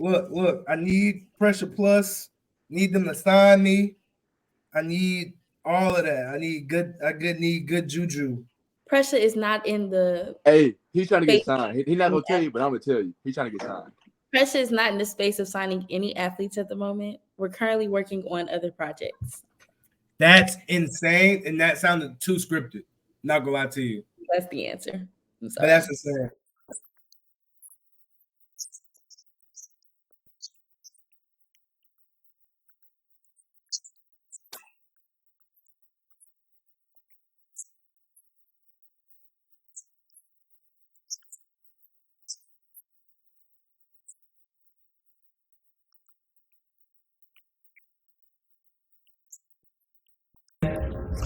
Look. I need Pressuh Plus. Need them to sign me. I need all of that. I need good juju. Pressuh is not in the. Hey, he's trying to get signed. He's not gonna tell you, but I'm gonna tell you. He's trying to get signed. Pressuh is not in the space of signing any athletes at the moment. We're currently working on other projects. That's insane, and that sounded too scripted. Not gonna lie to you. That's the answer. But that's insane.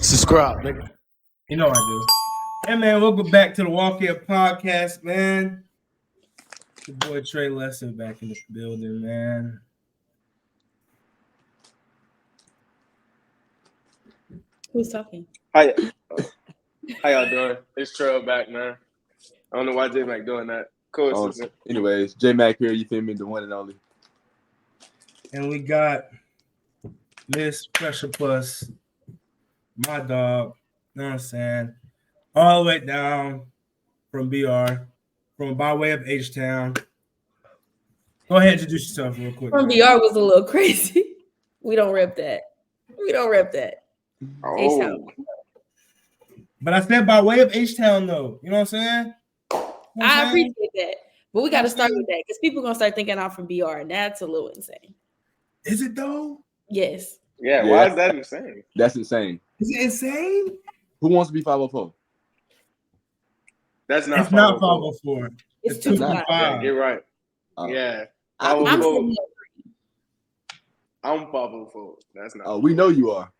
Subscribe, nigga. You know I do. Hey man, welcome back to the Walk Here Podcast, man. Your boy Trey Lesson back in the building, man. Who's talking? How y'all doing? It's Trell back, man. I don't know why J-Mac doing that. Cool. Anyways, J-Mac here, you feel me? The one and only. And we got Miss Pressuh Plus, my dog, you know what I'm saying? All the way down from BR, from by way of H-Town. Go ahead and introduce yourself real quick. From BR was a little crazy. We don't rep that. Oh. But I said by way of H-Town, though. You know what I'm saying? I appreciate that. But we got to start with that because people going to start thinking I'm from BR, and that's a little insane. Is it, though? Yes. Yeah, why is that insane? That's insane. Is it insane? Who wants to be 504? That's not. It's not 504. It's 225. Yeah, you're right. Yeah. I'm 713. I'm 504. That's not. Oh, we know you are.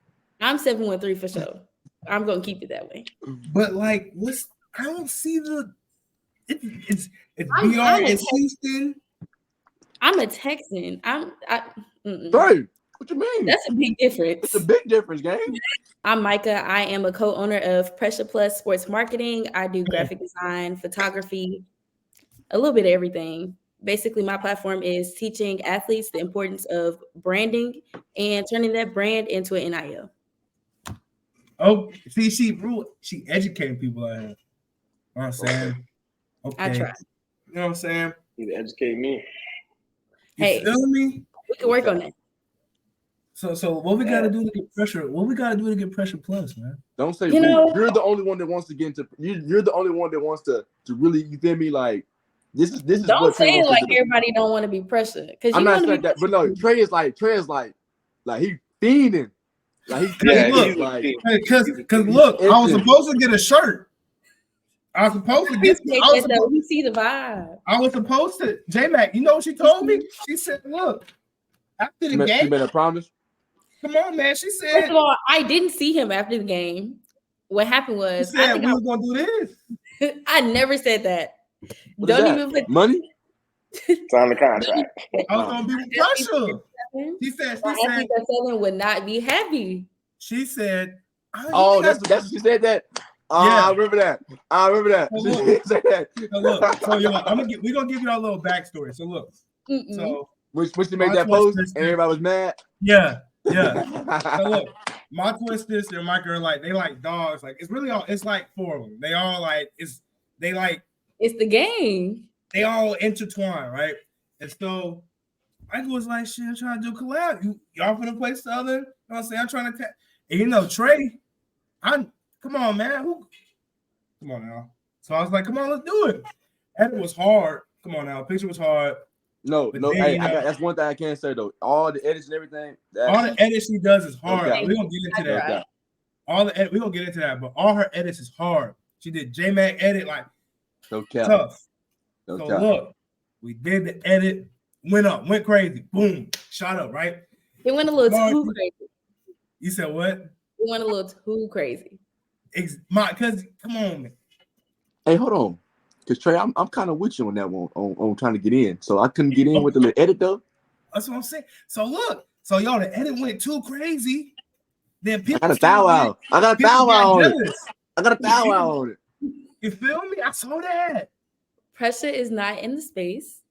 I'm 713 for sure. I'm going to keep it that way. But, like, I don't see the. It's BR, it's Houston. I'm a Texan. Right. What you mean? That's a big difference. It's a big difference, gang. I'm Mykah. I am a co-owner of Pressuh Plus Sports Marketing. I do graphic design, photography, a little bit of everything. Basically, my platform is teaching athletes the importance of branding and turning that brand into an NIL. Oh, see, she educating people out here. You know what I'm saying? Okay. I try. You know what I'm saying? You need to educate me. Hey, you feel me? We can work on that. So what we gotta do to get pressure? What we gotta do to get Pressuh Plus, man? Don't say you're the only one that wants to get into. You're the only one that wants to really. You feel me? Like this is. Don't say it like everybody don't want to be Pressuh. Because I'm not saying that, but no. Trey is like he fiending. Like because look, I was supposed to get a shirt. I was supposed to get. We see the vibe. I was supposed to. J-Mac, you know what she told me? She said, "Look, after the game, she made a promise." Come on, man. She said. First of all, I didn't see him after the game. What happened was she said we were gonna do this. I never said that. What Don't that? even put money. Sign the contract. I was gonna be with Pressuh. She said. That would not be happy. She said. Oh, that's she said that. Yeah. I remember that. So we're gonna give you all a little backstory. So look. So when she made that post and everybody was mad. Yeah. So look, my twin sister and Mykah are like they like dogs. Like it's like four of them. They all like it's the game. They all intertwine, right? And so Mykah was like, shit, I'm trying to do collab. Y'all finna play Southern. You know what I'm saying? I'm trying to and Trey, come on, man. Come on now. So I was like, come on, let's do it. And it was hard. Come on now. Picture was hard. No. Hey, that's one thing I can't say though. All the edits and everything. All the edits she does is hard. Okay. We're gonna get into that. We're gonna get into that, but all her edits is hard. She did J-Mac edit like tough. So look, we did the edit, went crazy, boom, shot up, right? It went a little too crazy. You said what? It went a little too crazy. Because come on, man. Hey, hold on. Because Trey, I'm kind of with you on that one on trying to get in. So I couldn't get in with the little edit though. That's what I'm saying. So look, y'all, the edit went too crazy. Then people I got a bow out. I got a bow out on it. You feel me? I saw that. Pressuh is not in the space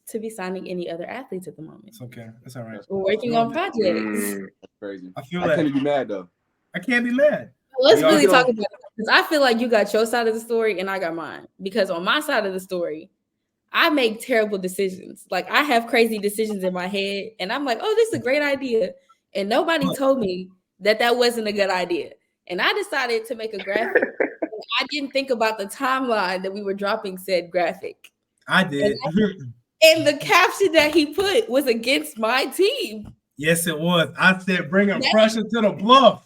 to be signing any other athletes at the moment. It's okay. It's all right. We're working on projects. That's crazy. I feel I that. can't be mad though. I can't be mad. Let's Y'all really get talk on- about it because I feel like you got your side of the story and I got mine. Because on my side of the story, I make terrible decisions. Like I have crazy decisions in my head, and I'm like, "Oh, this is a great idea," and nobody told me that wasn't a good idea. And I decided to make a graphic. And I didn't think about the timeline that we were dropping said graphic. I did. And the caption that he put was against my team. Yes, it was. I said, bring a Pressuh to the bluff.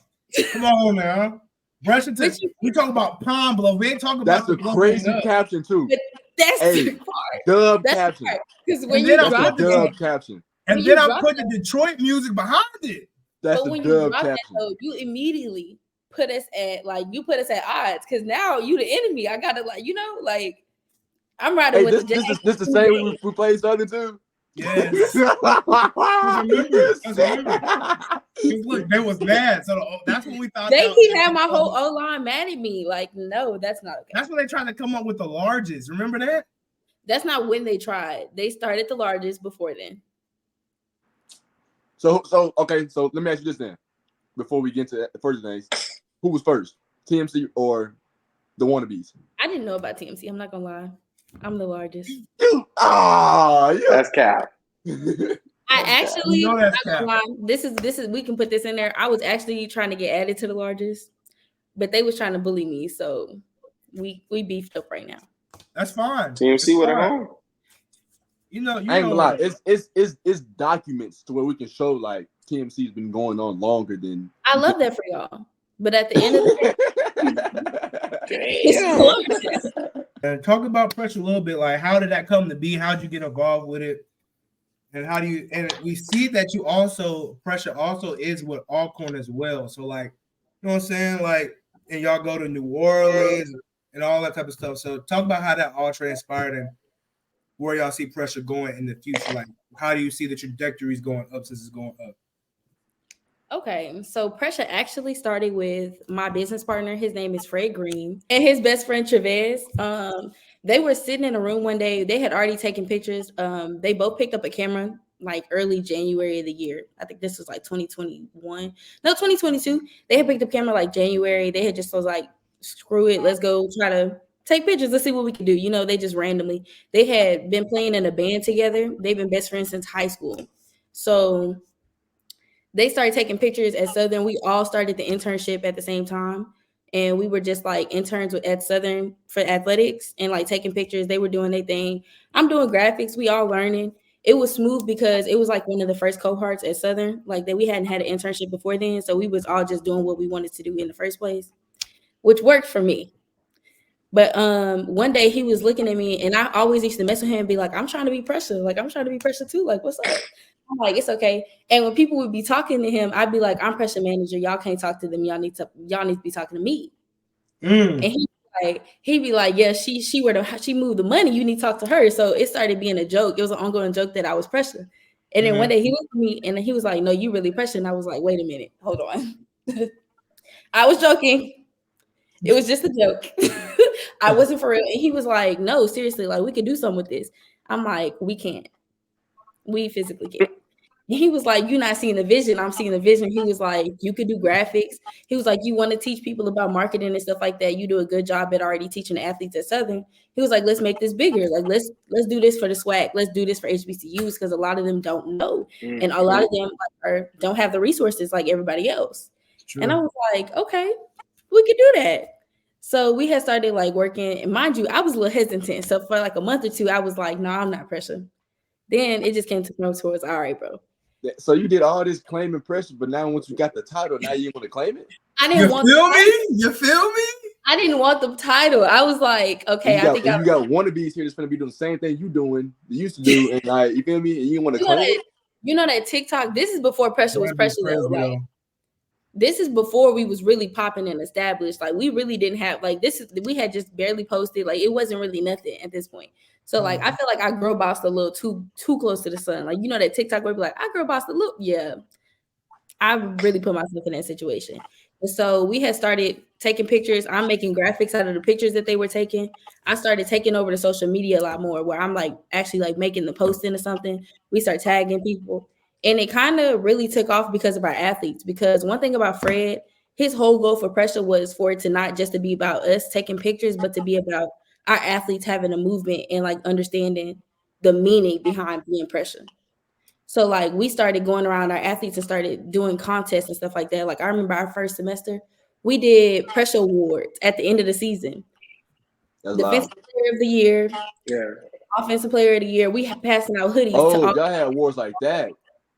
Come on now. Pressuh to we talk about Palm Bluff. We ain't talking That's about a crazy caption too. That's Hey, the part. Dub That's caption. Because when And you then I drop put it, Dub caption. And when then you I drop put the Detroit music behind it. That's but the when you dub drop that caption. though, you immediately put us at odds because now you the enemy. I gotta I'm riding Hey, with this is the same way we played Southern too. Yes. Look, they was mad. So that's when we thought He had my whole O-line mad at me. Like, no, that's not okay. That's when they tried to come up with the largest. Remember that? That's not when they tried. They started the largest before then. So okay, so let me ask you this then. Before we get to the first things, who was first? TMC or the wannabes? I didn't know about TMC. I'm not gonna lie. I'm the largest. That's cap. I actually, that's cap. this is we can put this in there. I was actually trying to get added to the largest, but they was trying to bully me, so we beefed up right now. That's fine. TMC with a home. You know, I ain't gonna lie. It's documents to where we can show like TMC's been going on longer than. I love that for y'all, but at the end of the day, and talk about Pressuh a little bit. Like, how did that come to be? How did you get involved with it? And how do you? And we see that you also Pressuh also is with Alcorn as well. So like, you know what I'm saying? Like, and y'all go to New Orleans and all that type of stuff. So talk about how that all transpired and where y'all see Pressuh going in the future. Like, how do you see the trajectories going up since it's going up? Okay, so Pressuh actually started with my business partner. His name is Fred Green and his best friend Trevez. They were sitting in a room one day. They had already taken pictures. They both picked up a camera like early January of the year. I think this was like 2022. They had picked up camera like January. They had just was like, screw it, let's go try to take pictures. Let's see what we can do. You know, they just randomly. They had been playing in a band together. They've been best friends since high school. So they started taking pictures at Southern. We all started the internship at the same time. And we were just like interns at Southern for athletics and like taking pictures. They were doing their thing. I'm doing graphics. We all learning. It was smooth because it was like one of the first cohorts at Southern. Like that we hadn't had an internship before then. So we was all just doing what we wanted to do in the first place, which worked for me. But one day he was looking at me and I always used to mess with him and be like, I'm trying to be Pressuh. Like, I'm trying to be Pressuh too. Like, what's up? I'm like, it's okay. And when people would be talking to him, I'd be like, I'm Pressuh manager. Y'all can't talk to them. Y'all need to be talking to me. And he'd be like, yeah, she moved the money. You need to talk to her. So it started being a joke. It was an ongoing joke that I was Pressuh. And then one day he looked at me and he was like, no, you really Pressuh. And I was like, wait a minute, hold on. I was joking. It was just a joke. I wasn't for real. And he was like, no, seriously, like we could do something with this. I'm like, we can't. We physically can't. And he was like, you're not seeing the vision. I'm seeing the vision. He was like, you could do graphics. He was like, you want to teach people about marketing and stuff like that. You do a good job at already teaching the athletes at Southern. He was like, let's make this bigger. Like, let's do this for the SWAC. Let's do this for HBCUs because a lot of them don't know. And a lot of them don't have the resources like everybody else. And I was like, okay, we could do that. So we had started like working, and mind you, I was a little hesitant. So for like a month or two, I was like, no, I'm not Pressuh. Then it just came to come towards, all right, bro. So you did all this claiming Pressuh, but now once you got the title, now you want to claim it? I didn't want. You feel me? I didn't want the title. I was like, okay, you got wannabes here that's gonna be doing the same thing you used to do, and like, you feel me? And you want to claim it? You know that TikTok. This is before Pressuh was Pressuh though. Like, this is before we was really popping and established. Like we really didn't have we had just barely posted. Like it wasn't really nothing at this point. So like I feel like I girl bossed a little too close to the sun. Like you know that TikTok where be like I girl bossed a little. Yeah, I really put myself in that situation. And so we had started taking pictures. I'm making graphics out of the pictures that they were taking. I started taking over the social media a lot more, where I'm like actually like making the posting or something. We start tagging people. And it kind of really took off because of our athletes. Because one thing about Fred, his whole goal for Pressuh was for it to not just to be about us taking pictures, but to be about our athletes having a movement and like understanding the meaning behind being Pressuh. So like we started going around our athletes and started doing contests and stuff like that. Like I remember our first semester, we did Pressuh awards at the end of the season. That's Defensive loud. player of the year, Yeah. offensive player of the year. We passing out hoodies to Oh, all. y'all had awards like that.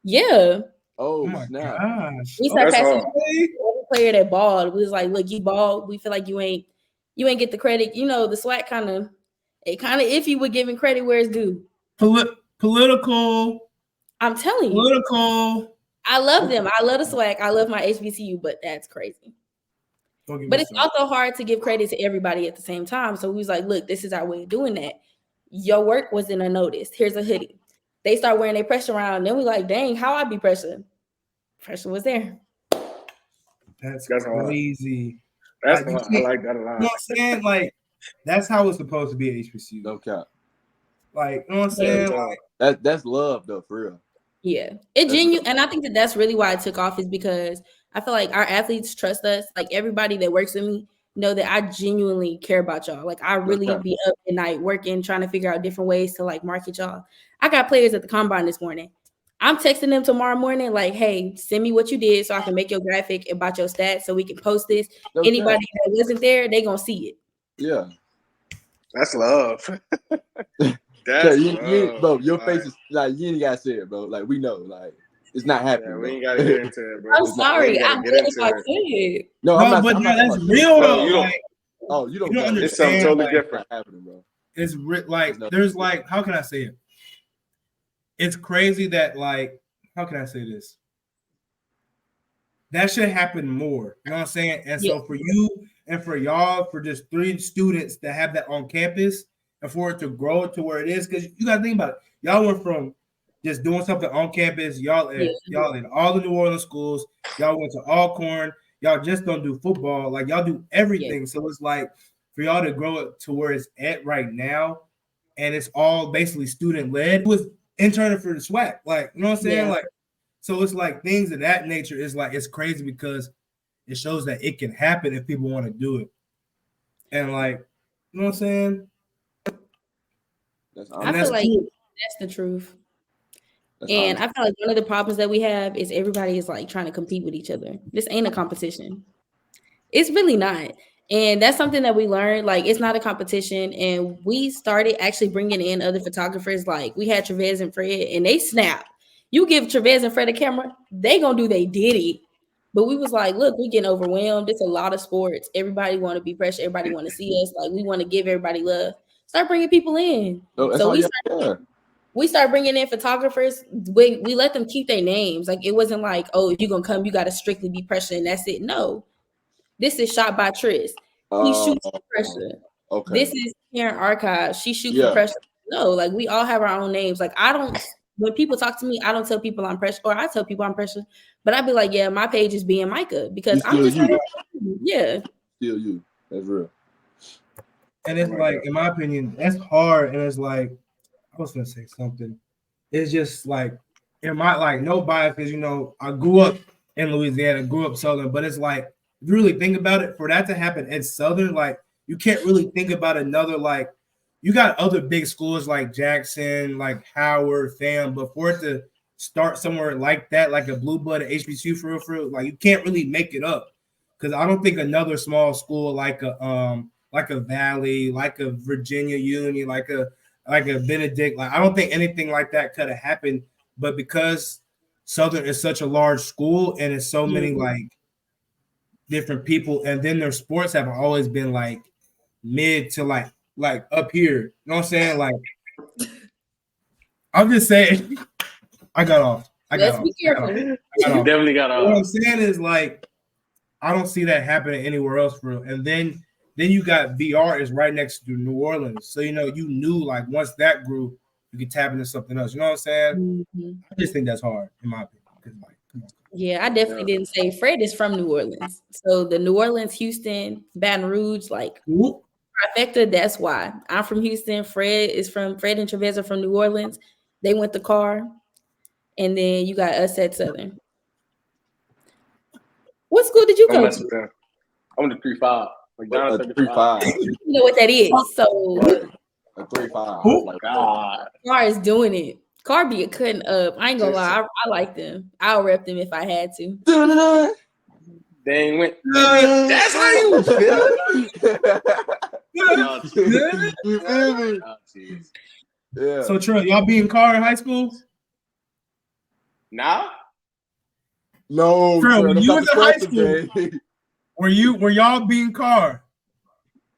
Yeah. Oh, Oh my snap. gosh. We start That's passing hard. every player that balled. We was like, look, you balled. We feel like you ain't get the credit. You know, the SWAC kind of iffy with giving credit where it's due. Political. I'm telling you. Political. I love them. I love the SWAC. I love my HBCU, but that's crazy. But it's also hard to give credit to everybody at the same time. So we was like, look, this is our way of doing that. Your work wasn't unnoticed. Here's a hoodie. They start wearing their Pressuh around. Then we like, dang, how I be Pressuh? Pressuh was there. That's hard. crazy. That's Like, hard. I like that a lot. You know what I'm saying? Like, that's how it's supposed to be at HBCU. No cap. Like, you know what I'm saying? Like, That's love though, for real. Yeah, it genuine, and I think that that's really why it took off, is because I feel like our athletes trust us. Like everybody that works with me know that I genuinely care about y'all. Like I really be up at night working, trying to figure out different ways to like market y'all. I got players at the combine this morning. I'm texting them tomorrow morning, like, hey, send me what you did so I can make your graphic about your stats so we can post this. No Anybody cap. that wasn't there, they gonna see it. Yeah. That's love. That's love. Bro, your face is like, you ain't gotta say it, bro. Like we know, like it's not happening. Yeah, bro. we ain't gotta get into it, bro. I'm sorry. I would if I could. No, no, I'm not. but I'm not that's talking real about though. you don't- Like, oh, you don't you don't understand. It's something totally like, different. Happening, bro. It's like there's like, how can I say it? It's crazy that like, how can I say this? That should happen more. You know what I'm saying? And so for you and for y'all, for just 3 students that have that on campus, and for it to grow to where it is, because you gotta think about it. Y'all went from just doing something on campus, y'all in all the New Orleans schools, y'all went to Alcorn, y'all just don't do football, like y'all do everything. Yeah. So it's like for y'all to grow it to where it's at right now, and it's all basically student led. It was interning for the SWAC, like, you know what I'm saying? Like, so it's like things of that nature is like, it's crazy because it shows that it can happen if people want to do it. And like, you know what I'm saying? I feel like that's the truth. And I feel like one of the problems that we have is everybody is like trying to compete with each other. This ain't a competition. It's really not. And that's something that we learned. Like, it's not a competition. And we started actually bringing in other photographers. Like, we had Trevez and Fred, and they snapped. You give Trevez and Fred a camera, they gonna do they diddy. But we was like, look, we getting overwhelmed. It's a lot of sports. Everybody want to be Pressuh. Everybody want to see us. Like, we want to give everybody love. Start bringing people in. So we start bringing in photographers. We let them keep their names. Like, it wasn't like, oh, if you're gonna come, you got to strictly be Pressuh and that's it. No, this is shot by Triss. He shoots for Pressuh. Okay. This is Karen Archive. She shoots for Pressuh. No, like, we all have our own names. Like, I don't. When people talk to me, I don't tell people I'm Pressuh, or I tell people I'm Pressuh, but I'd be like, yeah, my page is BeingMykah because I'm just you. Still you. That's real. And it's like, in my opinion, that's hard. And it's like, I was gonna say something. It's just like, in my, like, no bias, because, you know, I grew up in Louisiana, grew up Southern, but it's like, if you really think about it, for that to happen at Southern, like, you can't really think about another, like, you got other big schools like Jackson, like Howard, FAM, but for it to start somewhere like that, like a blue blood HBCU for real, like, you can't really make it up. Because I don't think another small school like a Valley, like a Virginia Union, like a Benedict, like, I don't think anything like that could have happened. But because Southern is such a large school and it's so many like different people, and then their sports have always been like mid to like up here. You know what I'm saying? Like, I'm just saying, I got off. Be careful. You definitely got off. What I'm saying is, like, I don't see that happening anywhere else for real. And then you got VR is right next to New Orleans. So, you know, you knew, like, once that grew, you could tap into something else. You know what I'm saying? Mm-hmm. I just think that's hard, in my opinion. Like, come on. Yeah, I definitely didn't say Fred is from New Orleans. So the New Orleans, Houston, Baton Rouge, like Whoop. trifecta, that's why. I'm from Houston. Fred and Chavez are from New Orleans. They went the car. And then you got us at Southern. What school did you I'm go messing to? with them. I'm the 3-5. McDonald's 3-5. You know what that is. So Right. A 3-5. Oh, Like, God. Car is doing it. Car be cutting up. I ain't gonna lie. I like them. I'll rep them if I had to. They ain't went. That's how you feel. Oh, You feel me? jeez. Yeah. So Trell, y'all be in car in high school? Now? No, Trell, Trell, when that's you not was the in high question, school, Jay. were y'all being car?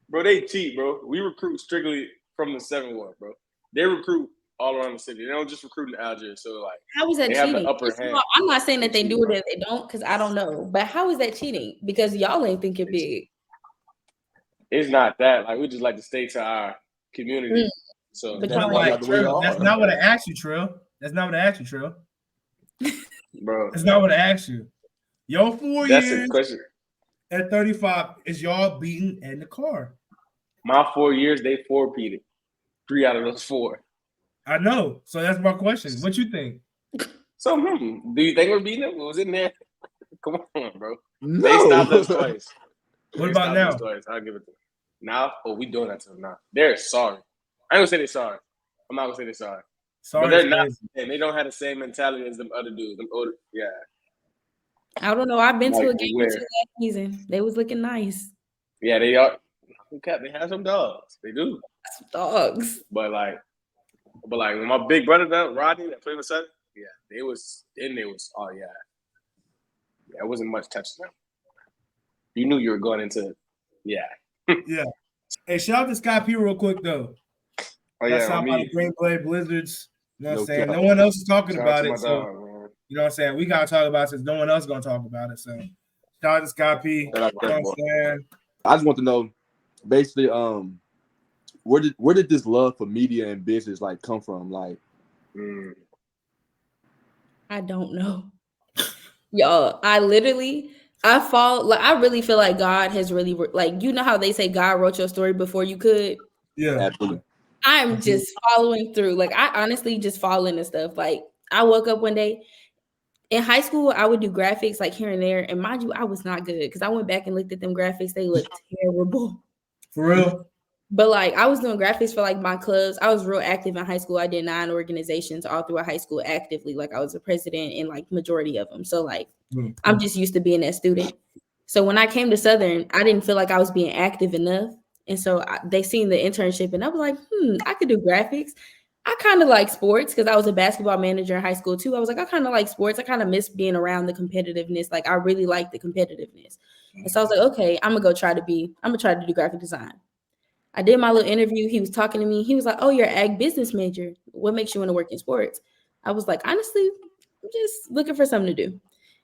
Bro, they cheat, bro. We recruit strictly from the 7-1, bro. They recruit all around the city. They don't just recruit in Algiers. So, like, How is that they have cheating? the upper hand. I'm not saying that they They do cheat, it or they don't, because I don't know. But how is that cheating? Because y'all ain't thinking big. It's not that. Like, we just like to stay to our community. So, But That's y'all why ain't. y'all the way y'all That's are. not what I asked you, Trell. That's not what I asked you, Trell. bro, That's not what I asked you. Your 4 that's years the question. at 35 is y'all beating in the car. My 4 years, they 4-peated. 3 out of those 4. I know. So that's my question. What you think? So, do you think we're beating them? What was in there? Come on, bro. No. They stopped us twice. What They about stopped now? us twice. I'll give it to them. Now? Oh, we doing that to them now. They're sorry. I ain't gonna say they're sorry. I'm not gonna say they're sorry. Sorry, But they're it's not. crazy. And they don't have the same mentality as them other dudes. Them older, yeah. I don't know. I've been to Like a game or where? 2 last season. They was looking nice. Yeah, they are. They have some dogs. They do. Dogs. But like when my big brother done, Rodney, that played with Southern, yeah, they was, oh yeah. Yeah, it wasn't much touching them. You knew you were going into, yeah. Yeah. Hey, shout out to Scott P real quick though. Oh That's yeah, how on about me. the Green Blade Blizzards. You know what I'm No saying? cap. No one else is talking Shout out about to it. my So, dog, man. you know what I'm saying? We gotta talk about it since no one else is gonna talk about it. So shout out to Scott P. You know what I'm saying? I just want to know, basically, where did this love for media and business like come from? Like, I don't know. Y'all, I really feel like God has really, like, you know how they say God wrote your story before you could? Yeah. absolutely. I'm just following through. Like, I honestly just fall into stuff. Like, I woke up one day in high school, I would do graphics like here and there. And mind you, I was not good because I went back and looked at them graphics. They looked terrible. For real? But like, I was doing graphics for like my clubs. I was real active in high school. I did 9 organizations all throughout high school actively. Like, I was a president in like majority of them. So like, I'm just used to being that student. So when I came to Southern, I didn't feel like I was being active enough. And so they seen the internship and I was like, I could do graphics. I kind of like sports because I was a basketball manager in high school too. I was like, I kind of like sports. I kind of miss being around the competitiveness. Like, I really like the competitiveness. And so I was like, okay, I'm gonna try to do graphic design. I did my little interview. He was talking to me. He was like, oh, you're an ag business major. What makes you want to work in sports? I was like, honestly, I'm just looking for something to do.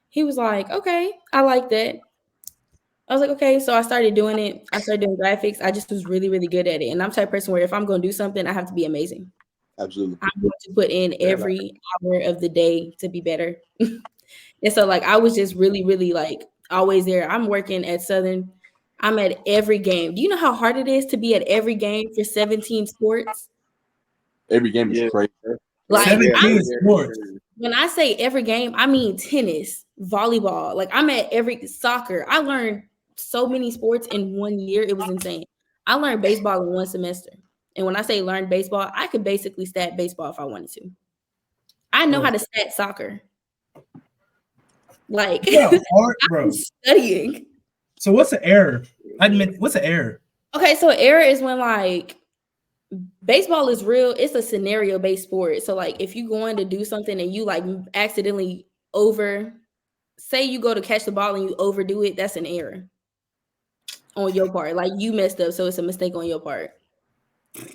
He was like, okay, I like that. I was like, okay. So I started doing it. I started doing graphics. I just was really, really good at it. And I'm the type of person where if I'm going to do something, I have to be amazing. Absolutely. I'm going to put in every hour of the day to be better. And so like, I was just really, really like always there. I'm working at Southern. I'm at every game. Do you know how hard it is to be at every game for 17 sports? Every game is crazy. Like, 17 sports. When I say every game, I mean tennis, volleyball. Like, I'm at every soccer. I learned so many sports in 1 year. It was insane. I learned baseball in 1 semester. And when I say learn baseball, I could basically stat baseball if I wanted to. I know how to stat soccer. Like, Yeah, hard, bro. I'm studying. So what's an error? What's an error? Okay, so error is when like baseball is real. It's a scenario based sport. So like if you going to do something and you like accidentally say you go to catch the ball and you overdo it, that's an error on your part. Like you messed up, so it's a mistake on your part.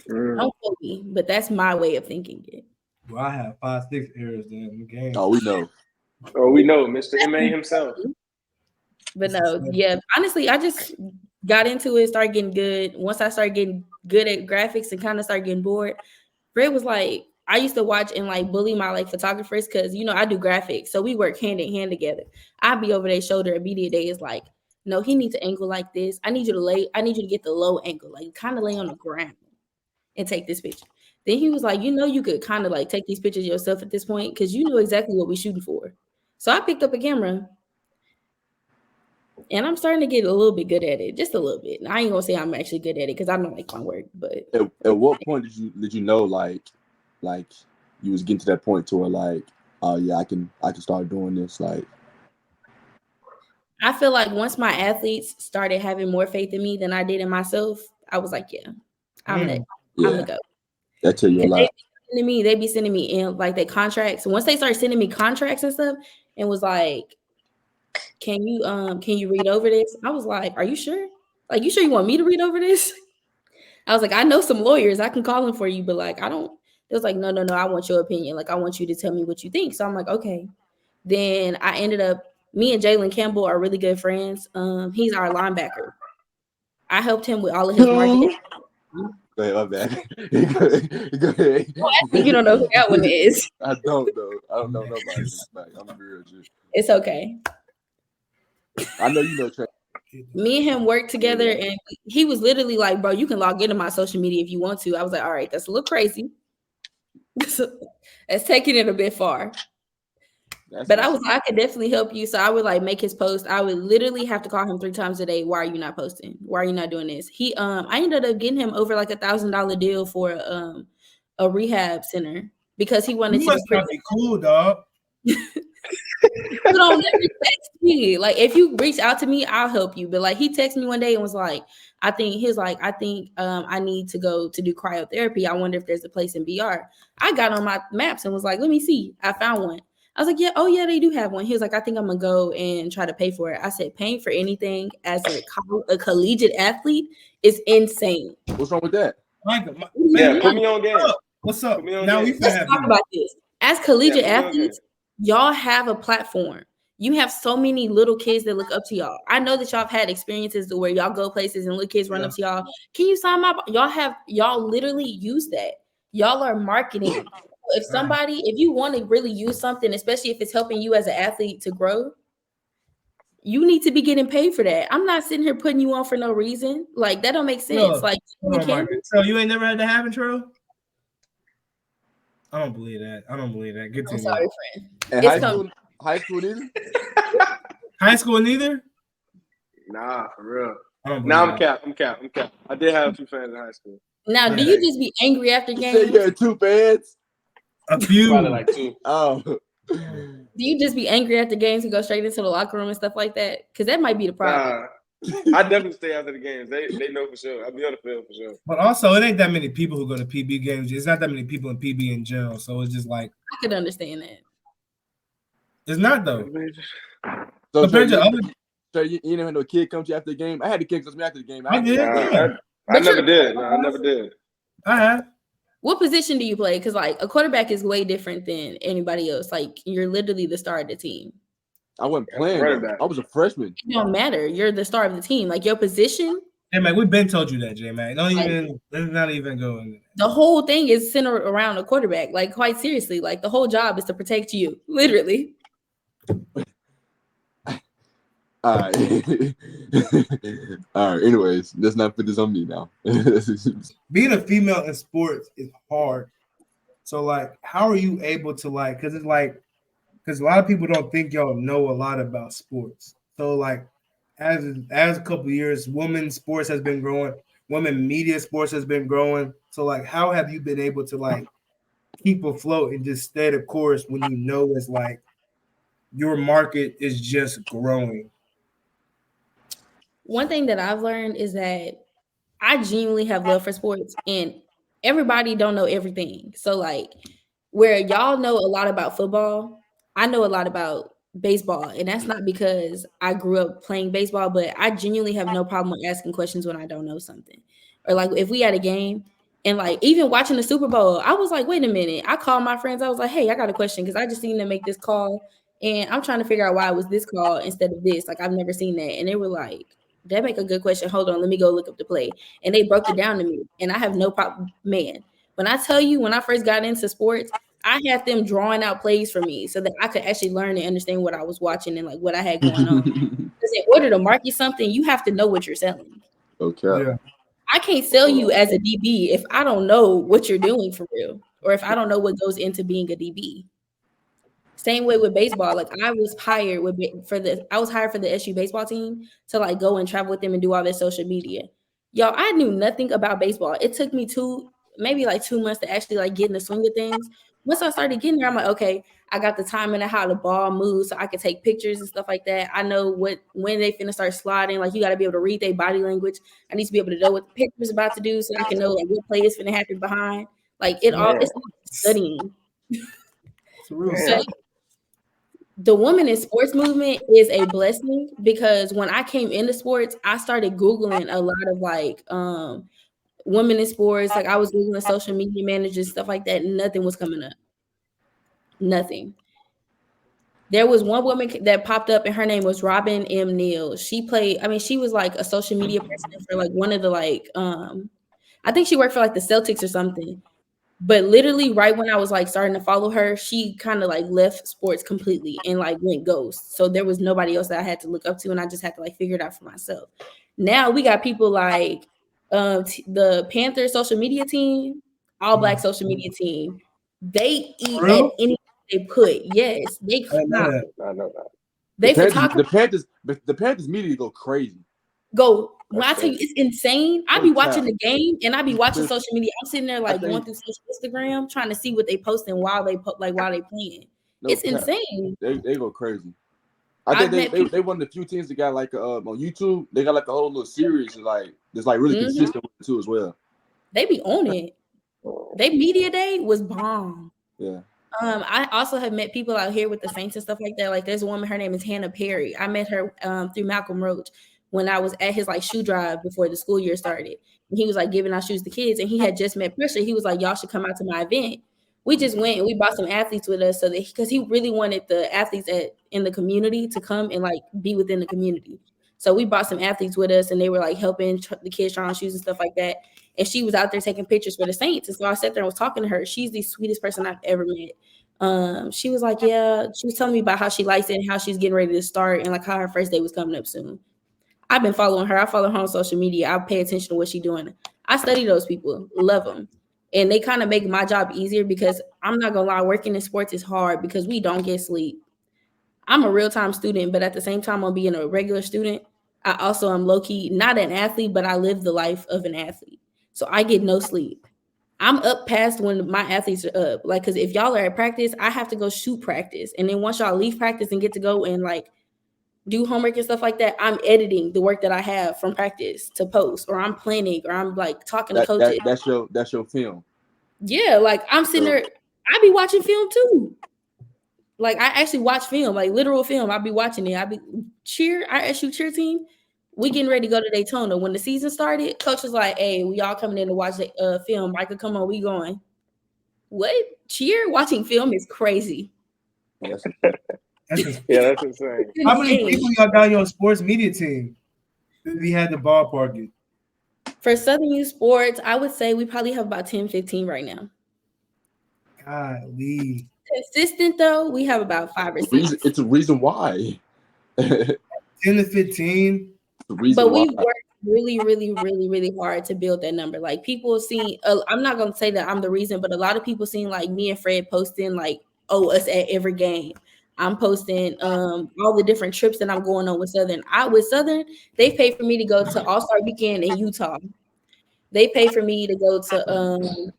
Don't quote me, but that's my way of thinking it. Well, I have 5-6 errors in the game. Oh, we know. Oh, we know, Mr. MA himself. But no, yeah, honestly, I just got into it, started getting good. Once I started getting good at graphics and kind of started getting bored, Fred was like, I used to watch and like bully my like photographers because you know I do graphics, so we work hand in hand together. I'd be over their shoulder immediately. Day is like, no, he needs to angle like this. I need you to get the low angle, like kind of lay on the ground and take this picture. Then he was like, you know, you could kind of like take these pictures yourself at this point because you know exactly what we're shooting for. So I picked up a camera and I'm starting to get a little bit good at it, just a little bit. I ain't gonna say I'm actually good at it because I don't like my work, but At what point did you know like you was getting to that point to where like, oh yeah, I can start doing this? Like, I feel like once my athletes started having more faith in me than I did in myself, I was like, yeah, I'm the go. That tell you a lot. They be sending me in like their contracts. Once they start sending me contracts and stuff, and was like, can you read over this? I was like, are you sure? Like, you sure you want me to read over this? I was like, I know some lawyers. I can call them for you, but like, I don't. It was like, no. I want your opinion. Like, I want you to tell me what you think. So I'm like, okay. Then I ended up. Me and Jalen Campbell are really good friends. He's our linebacker. I helped him with all of his marketing. Go ahead, my bad. Go ahead. Well, I think you don't know who that one is. I don't know. I don't know nobody. Like, I'm gonna be real with you. It's okay. I know you know Trell. Me and him worked together, and he was literally like, bro, you can log into my social media if you want to. I was like, all right, that's a little crazy. That's taking it a bit far. But I was like, I could definitely help you. So I would like make his post. I would literally have to call him 3 times a day. Why are you not posting? Why are you not doing this? I ended up getting him over like $1,000 deal for a rehab center because he wanted you must not be cool, dog. You don't never text me. Like, if you reach out to me, I'll help you. But like, he texted me one day and was like, I think I need to go to do cryotherapy. I wonder if there's a place in BR. I got on my maps and was like, let me see. I found one. I was like, yeah, oh yeah, they do have one. He was like, I think I'm gonna go and try to pay for it. I said, paying for anything as a collegiate athlete is insane. What's wrong with that? Mykah, put me on game. What's up? Now we let's talk about this. As collegiate athletes, y'all have a platform. You have so many little kids that look up to y'all. I know that y'all have had experiences where y'all go places and little kids run up to y'all. Can you sign my? Y'all literally use that. Y'all are marketing. If you want to really use something, especially if it's helping you as an athlete to grow, you need to be getting paid for that. I'm not sitting here putting you on for no reason. Like, that don't make sense. So you ain't never had that happen, Trell? I don't believe that. Good I'm sorry, friend. And high school neither? High school neither? Nah, for real. Now I'm capped. I did have 2 fans in high school. Now, do you just be angry after games? You said you had 2 fans? A few. Probably like 2. Oh. Do you just be angry after games and go straight into the locker room and stuff like that? Because that might be the problem. I definitely stay after the games. They know for sure. I'll be on the field for sure. But also, it ain't that many people who go to PB games. It's not that many people in PB in general. So it's just like, I could understand that. It's not though. So compared to other, so you didn't have no kid come to you after the game? I had the kid come to me after the game. I did. I never did. No, I never did. I have. What position do you play? Because like a quarterback is way different than anybody else. Like, you're literally the star of the team. I wasn't playing. I was a freshman. It don't matter. You're the star of the team. Like, your position. Hey man, we've been told you that, J man. Let's not even go into that. The whole thing is centered around a quarterback. Like, quite seriously, like the whole job is to protect you, literally. All right. All right. Anyways, let's not put this on me now. Being a female in sports is hard. So, like, how are you able to, like, because a lot of people don't think y'all know a lot about sports. So, like, as a couple of years, women's sports has been growing. Women media sports has been growing. So, like, how have you been able to, like, keep afloat and just stay the course when you know it's like your market is just growing? One thing that I've learned is that I genuinely have love for sports, and everybody don't know everything. So like, where y'all know a lot about football, I know a lot about baseball, and that's not because I grew up playing baseball, but I genuinely have no problem with asking questions when I don't know something. Or like, if we had a game and like even watching the Super Bowl, I was like, wait a minute. I called my friends. I was like, hey, I got a question because I just seen them make this call, and I'm trying to figure out why it was this call instead of this. Like, I've never seen that. And they were like, that make a good question. Hold on, let me go look up the play. And they broke it down to me. And I have no problem. Man, When I tell you, when I first got into sports, I had them drawing out plays for me so that I could actually learn and understand what I was watching and like what I had going on. Because in order to market something, you have to know what you're selling. Okay. Yeah. I can't sell you as a DB if I don't know what you're doing for real, or if I don't know what goes into being a DB. Same way with baseball. Like I was hired for the SU baseball team to like go and travel with them and do all their social media. Y'all, I knew nothing about baseball. It took me maybe 2 months to actually like get in the swing of things. Once I started getting there, I'm like, okay, I got the timing of how the ball moves, so I could take pictures and stuff like that. I know when they finna start sliding. Like you got to be able to read their body language. I need to be able to know what the pitcher's about to do, so I can know like what play is finna happen behind. Like it's studying. It's a real So, the woman in sports movement is a blessing because when I came into sports, I started Googling a lot of like women in sports. Like I was Googling social media managers, stuff like that. Nothing was coming up. Nothing. There was one woman that popped up and her name was Robin M. NILs. She was like a social media person for like one of the like I think she worked for like the Celtics or something. But literally right when I was like starting to follow her, she kind of like left sports completely and like went ghost. So there was nobody else that I had to look up to, and I just had to like figure it out for myself. Now we got people like the Panthers social media team, all black social media team. They eat at anything they put. Yes, they I know that. The Panthers media go crazy. When I tell you it's insane, I be watching the game and I be watching social media. I'm sitting there like going through social Instagram trying to see what they posting while they playing. It's insane. They go crazy. I think they one of the few teams that got like on YouTube. They got like a whole little series that's like really consistent with it too as well. They be on it. They media day was bomb. Yeah. I also have met people out here with the Saints and stuff like that. Like there's a woman, her name is Hannah Perry. I met her through Malcolm Roach when I was at his like shoe drive before the school year started. And he was like giving out shoes to kids, and he had just met Pressuh. He was like, y'all should come out to my event. We just went and we brought some athletes with us because he really wanted the athletes in the community to come and like be within the community. So we brought some athletes with us, and they were like helping the kids try on shoes and stuff like that. And she was out there taking pictures for the Saints. And so I sat there and was talking to her. She's the sweetest person I've ever met. She was like, yeah, she was telling me about how she likes it and how she's getting ready to start and like how her first day was coming up soon. I've been following her. I follow her on social media. I pay attention to what she's doing. I study those people, love them. And they kind of make my job easier because I'm not going to lie, working in sports is hard because we don't get sleep. I'm a real-time student, but at the same time, I'm being a regular student. I also am low-key, not an athlete, but I live the life of an athlete. So I get no sleep. I'm up past when my athletes are up. Like, because if y'all are at practice, I have to go shoot practice. And then once y'all leave practice and get to go and like do homework and stuff like that, I'm editing the work that I have from practice to post, or I'm planning, or I'm like talking to coaches. That's your film. Yeah, like I'm sitting there, I be watching film too. Like I actually watch film, like literal film. I be watching it. I be our SU cheer team. We getting ready to go to Daytona. When the season started, coach was like, "Hey, we all coming in to watch the film. Mykah, come on, we going." What? Cheer? Watching film is crazy. That's insane. How many people y'all got on your sports media team? If we had to ballpark it. For Southern Youth Sports, I would say we probably have about 10, 15 right now. Golly. Consistent though, we have about 5 or 6. It's a reason why. 10 to 15. But we worked really, really, really, really hard to build that number. Like people see, I'm not gonna say that I'm the reason, but a lot of people seen like me and Fred posting like, "Oh, us at every game." I'm posting all the different trips that I'm going on with Southern. They pay for me to go to All-Star Weekend in Utah. They pay for me to go to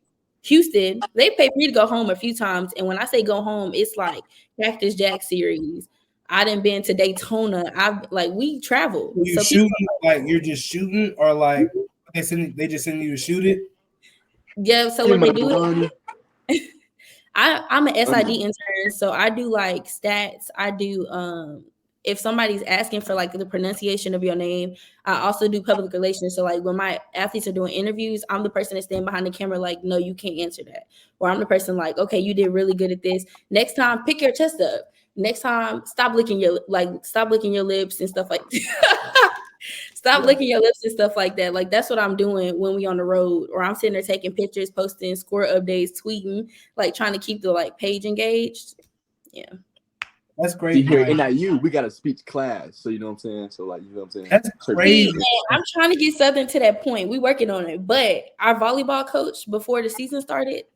Houston. They pay for me to go home a few times. And when I say go home, it's like Cactus Jack series. I done been to Daytona. We travel. You shooting like you're just shooting, or like they just send you to shoot it? Yeah. So when they do it, I'm an SID intern, so I do like stats. I do if somebody's asking for like the pronunciation of your name, I also do public relations. So like when my athletes are doing interviews, I'm the person that stand behind the camera like, no, you can't answer that. Or I'm the person like, okay, you did really good at this. Next time, pick your chest up. Next time, stop licking your lips and stuff like that. Stop licking your lips and stuff like that. Like that's what I'm doing when we on the road, or I'm sitting there taking pictures, posting score updates, tweeting, like trying to keep the like page engaged. Yeah. That's great. Here in NIU, we got a speech class, so you know what I'm saying. So like, you know what I'm saying. That's crazy. Man, I'm trying to get Southern to that point. We working on it, but our volleyball coach before the season started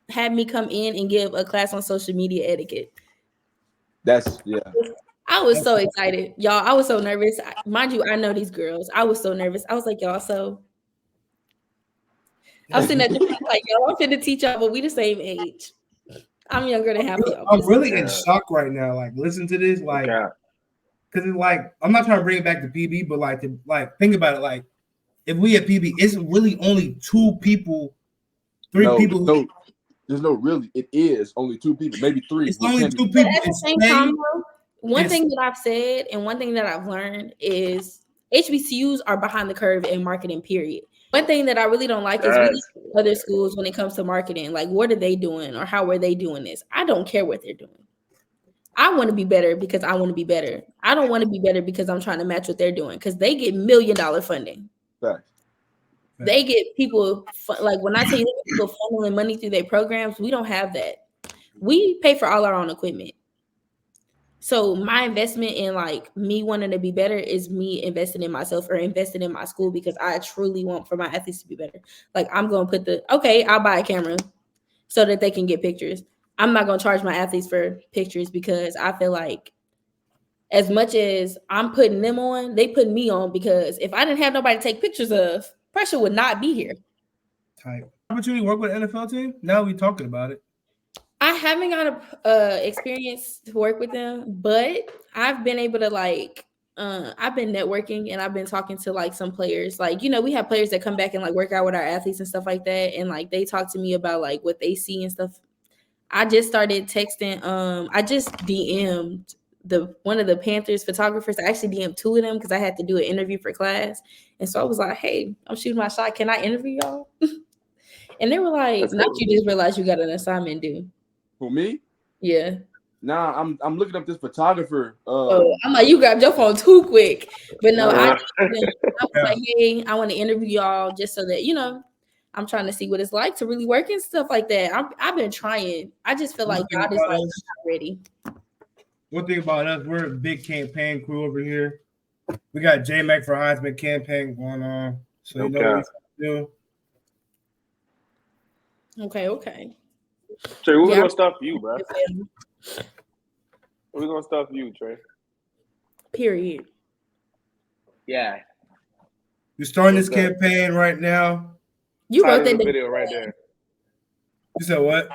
had me come in and give a class on social media etiquette. I was so excited, y'all. I was so nervous. Mind you, I know these girls. I was so nervous. I was like, y'all, so I'm sitting there like, y'all, I'm finna teach y'all, but we the same age. I'm younger than half of y'all. I'm really in shock right now. Like, listen to this, like, because it's like I'm not trying to bring it back to PB, but like, think about it. Like, if we at PB, it's really only 2 people, 3 people. No, there's no really. It is only 2 people, maybe 3. It's only 2 people. But at the same time, though, one thing that I've said and one thing that I've learned is HBCUs are behind the curve in marketing, period. One thing that I really don't like is we look at other schools when it comes to marketing. Like, what are they doing or how are they doing this? I don't care what they're doing. I want to be better because I want to be better. I don't want to be better because I'm trying to match what they're doing because they get $1 million funding. Right. They get people, like when I tell you people funneling money through their programs, we don't have that. We pay for all our own equipment. So my investment in like me wanting to be better is me investing in myself or investing in my school because I truly want for my athletes to be better. Like I'm going to put I'll buy a camera so that they can get pictures. I'm not going to charge my athletes for pictures because I feel like as much as I'm putting them on, they put me on because if I didn't have nobody to take pictures of, Pressuh would not be here. Type. Opportunity to work with an NFL team? Now we're talking about it. I haven't got a experience to work with them, but I've been able to like, I've been networking and I've been talking to like some players. Like, you know, we have players that come back and like work out with our athletes and stuff like that. And like, they talk to me about like what they see and stuff. I just started texting. I just DM'd one of the Panthers photographers. I actually DM'd 2 of them because I had to do an interview for class. And so I was like, hey, I'm shooting my shot. Can I interview y'all? And they were like, That's not cool. you just realized you got an assignment due. For me? Yeah. Nah, I'm looking up this photographer. I'm like, you grabbed your phone too quick. But no, I was Yeah. like, hey, I want to interview y'all just so that, you know, I'm trying to see what it's like to really work and stuff like that. I've been trying. I just feel like God is like, not ready. One thing about us, we're a big campaign crew over here. We got J-Mac for Heisman campaign going on. So you know what we do. Okay. Trey, we're gonna stuff you, bro. We're gonna stuff you, Trey. Period. Yeah. We're starting this campaign right now. You wrote that video right there. You said what?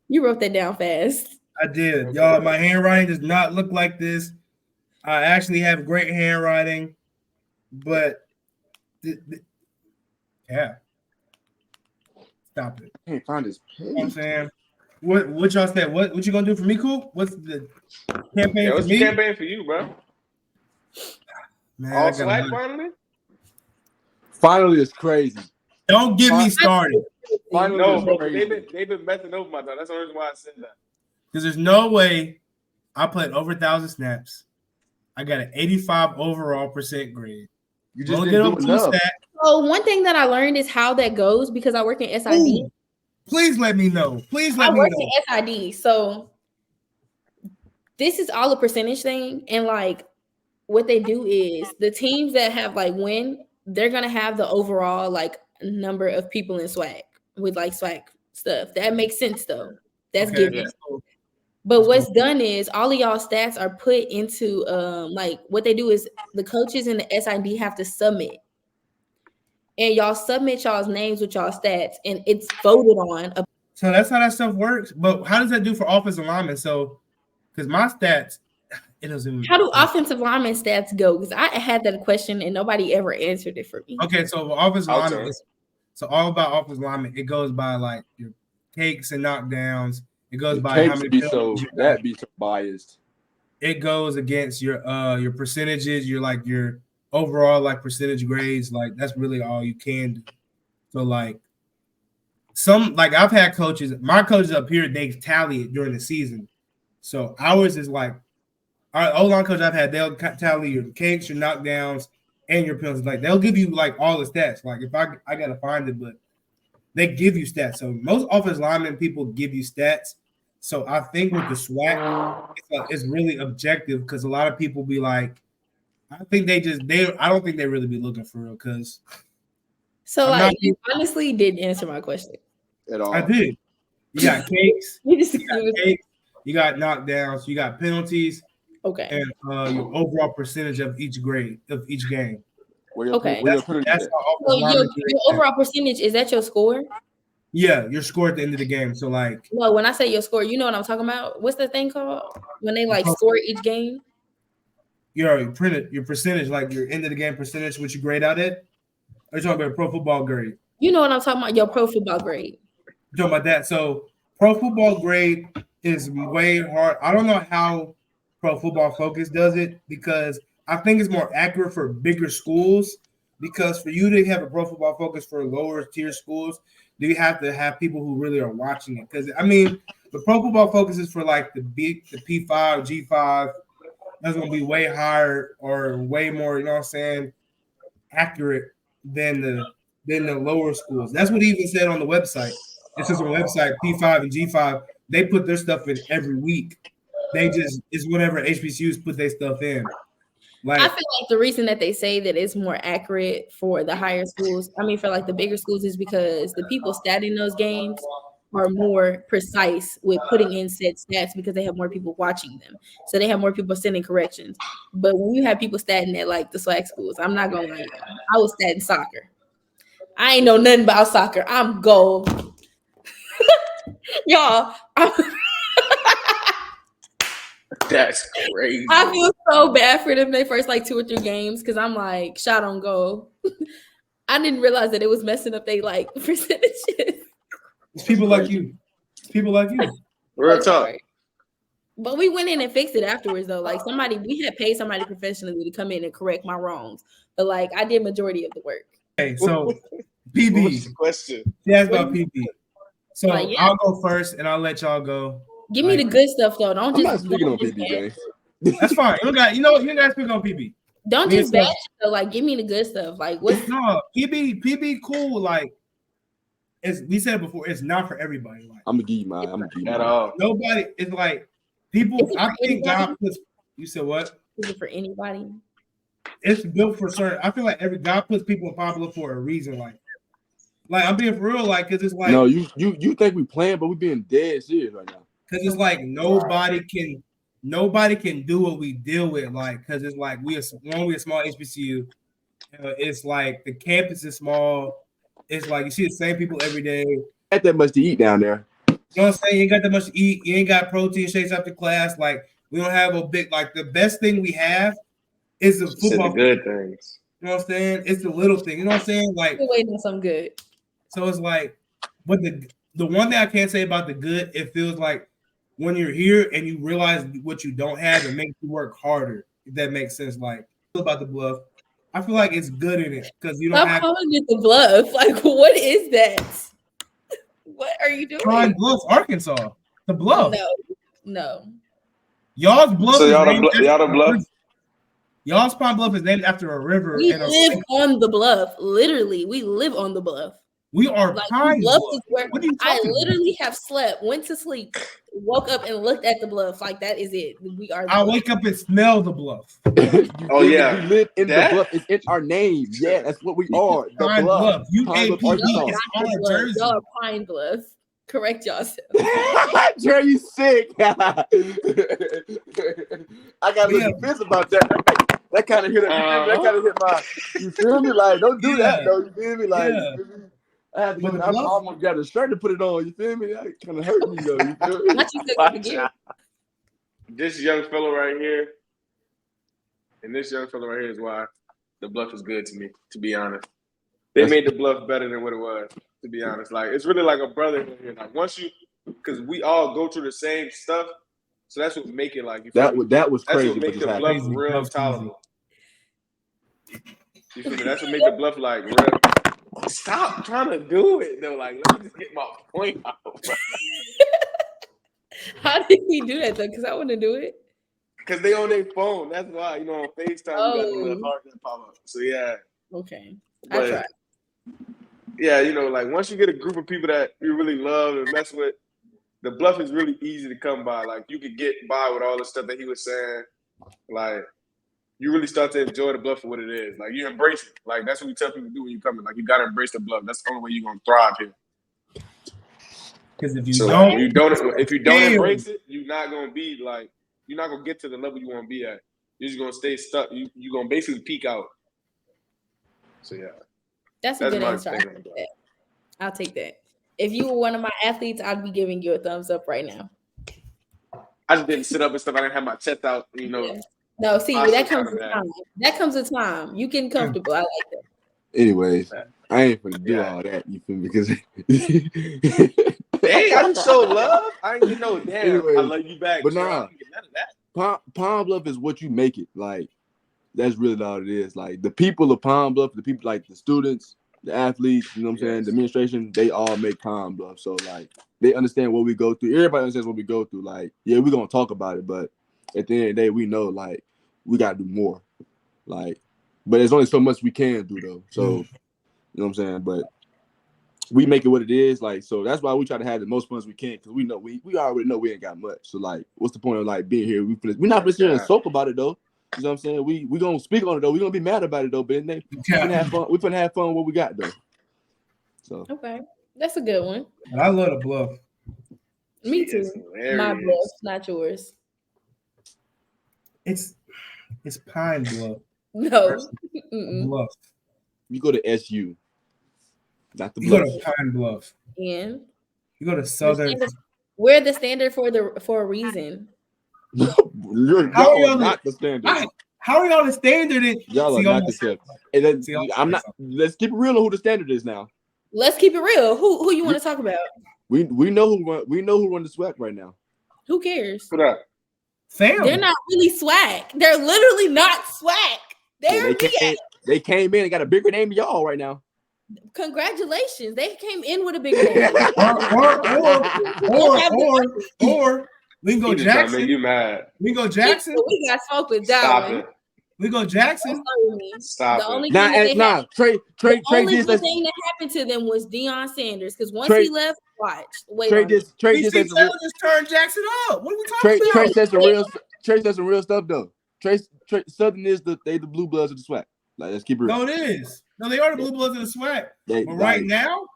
You wrote that down fast. I did. Y'all, my handwriting does not look like this. I actually have great handwriting, but yeah. Stop it. I can't find his page. You know what I'm saying? What y'all said? What you gonna do for me, Coop? What's the campaign for What's me? the campaign for you, bro? Man, All SWAC finally? Finally, it's crazy. Don't get me started. Finally, No, it's bro. crazy. They've been messing over my time. That's the reason why I said that. Because there's no way I played over 1,000 snaps. I got an 85 overall % grade. You just Don't didn't get do on two enough. stat. So one thing that I learned is how that goes because I work in SID. Ooh, please let me know. Please let I me work know. in SID. So this is all a percentage thing. And like what they do is the teams that have like win, they're gonna have the overall like number of people in SWAC with like SWAC stuff. That makes sense though. That's Okay, given. yeah. But what's done is all of y'all stats are put into like what they do is the coaches in the SID have to submit. And y'all submit y'all's names with y'all stats and it's voted on. So that's how that stuff works. But how does that do for offensive linemen? So because my stats, it doesn't. How do offensive lineman stats go? Because I had that question and nobody ever answered it for me. Okay, so for offensive linemen, so all about offensive linemen, it goes by like your takes and knockdowns. It goes by how many that be so biased. It goes against your percentages, your overall like percentage grades. Like that's really all you can do. So like I've had coaches, my coaches up here, they tally it during the season. So ours is like our O-line coach I've had, they'll tally your cakes, your knockdowns, and your penalties. Like they'll give you like all the stats. Like if I gotta find it, but they give you stats. So most offensive linemen people give you stats. So I think with the SWAC, it's really objective because a lot of people be like, I don't think they really be looking for real because. So like you honestly didn't answer my question at all. I did. You got cakes. You got knockdowns. You got penalties. Okay. And your overall percentage of each grade of each game. Okay. That's so your overall percentage, is that your score? Yeah, your score at the end of the game. So like, no, when I say your score, you know what I'm talking about. What's the thing called when they like score each game? Your percentage, like your end of the game percentage, what you grade out at. Are you talking about pro football grade? You know what I'm talking about. Your pro football grade. You're talking about that. So pro football grade is way hard. I don't know how Pro Football Focus does it because I think it's more accurate for bigger schools. Because for you to have a Pro Football Focus for lower tier schools, you have to have people who really are watching it. Because I mean, the Pro Football Focus is for like the P5, G5. That's gonna be way higher or way more, you know what I'm saying, accurate than the lower schools. That's what he even said on the website. It says on the website P5 and G5, they put their stuff in every week. They just it's whatever HBCUs put their stuff in. Like I feel like the reason that they say that it's more accurate for the higher schools, I mean for like the bigger schools, is because the people statting those games are more precise with putting in said stats because they have more people watching them. So they have more people sending corrections. But when you have people statting at like the SWAC schools, I'm not gonna lie, I was statting soccer. I ain't know nothing about soccer. I'm gold. Y'all, that's crazy. I feel so bad for them they first like 2 or 3 games because I'm like shot on goal. I didn't realize that it was messing up they like percentages. It's people like you. It's people like you. Real talk. But we went in and fixed it afterwards though. Like we had paid somebody professionally to come in and correct my wrongs. But like I did majority of the work. Okay, so PB. What's the question? She asked about PB. So like, yeah. I'll go first and I'll let y'all go. Give me the good stuff though. Don't I'm just not speaking on PB, James. That's fine. You guys speak on PB. Don't just bash it though. Like give me the good stuff. Like what's no PB cool. Like we said before, it's not for everybody. Like I'm gonna give you mine. At all. Nobody. It's like people. I think God puts. You said what? Is it for anybody? It's built for certain. I feel like God puts people in popular for a reason. Like I'm being for real. Like because it's like no, you think we playing, but we being dead serious right now. Because it's like nobody can do what we deal with. Like because it's like we a small HBCU. It's like the campus is small. It's like you see the same people every day. Not that much to eat down there. You know what I'm saying? You ain't got that much to eat. You ain't got protein shakes after class. Like we don't have a big like the best thing we have is the football. The good things. You know what I'm saying? It's the little thing. You know what I'm saying? Like we're waiting on something good. So it's like, but the one thing I can't say about the good, it feels like when you're here and you realize what you don't have, it makes you work harder. If that makes sense. Like about the Bluff, I feel like it's good in it because you don't Stop have calling it the Bluff. Like, what is that? What are you doing? Pine Bluff, Arkansas. The Bluff. No. Y'all's Bluff. So y'all the Bluff. Y'all's Pine Bluff is named after a river. We live on the Bluff. Literally, we live on the Bluff. We are like Pine Bluff. Bluff. Is where I literally have slept, went to sleep, woke up, and looked at the Bluff. Like that is it. We are. I wake up and smell the Bluff. Oh yeah, we live in the Bluff. It's in our name. Yeah, that's what we are. The Pine Bluff. You Pine Bluff, it's on our jersey. Y'all are Pine Bluff. Correct yourself. Jerry, you sick. I got a little defense about that. That kind of hit. That kind of hit my. You feel me? Like, don't do that though. You feel me? Like, you feel me? I had to get. I almost got a shirt to put it on. You feel me? That kind of hurt me though. You feel me? This young fellow right here, and this young fellow right here is why the Bluff is good to me. To be honest, they made the Bluff better than what it was. To be honest, like it's really like a brother here. Like once you, because we all go through the same stuff, so that's what make it like. That was crazy. That's what make the Bluff real tolerable. You feel me? That's what make the Bluff like real. Stop trying to do it though. Like let me just get my point out. How did he do that though? Because I want to do it. Because they on their phone. That's why, you know, on FaceTime, you got the little heart that pop up. So, yeah. Okay. But, I try. Yeah, you know, like once you get a group of people that you really love and mess with, the bluff is really easy to come by. Like you could get by with all the stuff that he was saying. Like you really start to enjoy the bluff for what it is. Like you embrace it. Like that's what we tell people to do when you come in. Like you gotta embrace the bluff. That's the only way you're gonna thrive here. Because if you if you don't embrace it, you're not gonna be like you're not gonna get to the level you want to be at. You're just gonna stay stuck. You're gonna basically peak out. So yeah. That's a good answer. I'll take that. If you were one of my athletes, I'd be giving you a thumbs up right now. I just didn't sit up and stuff. I didn't have my chest out, you know. Yeah. No, see, that comes with time. That comes with time. You getting comfortable. I like that. Anyways, I ain't gonna do all that. You feel me? Because hey, I just show love. I ain't get no damn. Anyways, I love you back. But nah, none of that. Palm Bluff is what you make it. Like that's really all it is. Like the people of Palm Bluff, the people like the students, the athletes, you know what I'm saying, the administration, they all make Palm Bluff. So like they understand what we go through. Everybody understands what we go through. Like, yeah, we're gonna talk about it, but at the end of the day, we know like we gotta do more. Like, but there's only so much we can do though. So you know what I'm saying? But we make it what it is. Like, so that's why we try to have the most fun as we can, because we know we already know we ain't got much. So like, what's the point of like being here? We're not just here and soak about it though. You know what I'm saying? We gonna speak on it though. We gonna be mad about it though, but we finna have fun. We finna have fun with what we got though. So okay, that's a good one. And I love the bluff. Me too. My bluff, not yours. It's Pine Bluff. No. Bluff. You go to SU. Not the you bluff. Go to Pine Bluff. And you go to Southern. We're the standard for a reason. Y'all are not the standard. How are y'all the standard? Y'all are not the standard. And then I'm not. Let's keep it real on who the standard is now. Let's keep it real. Who you want to talk about? We know who run the SWAC right now. Who cares? What up? Fam. They're not really SWAC. They're literally not SWAC. They came in and got a bigger name than y'all right now. Congratulations. They came in with a bigger name. or we can go Jackson. Make you mad. We can go Jackson. We got smoke with Darwin. We go Jackson. Stop the only it. Trey thing that happened to them was Deion Sanders, because once he left, Trey just turned Jackson up. What are we talking about? Trey says some real stuff though. Trey Southern is the blue bloods of the SWAC. Like, let's keep it real. No, it is. No, they are the blue bloods of the SWAC. But right now,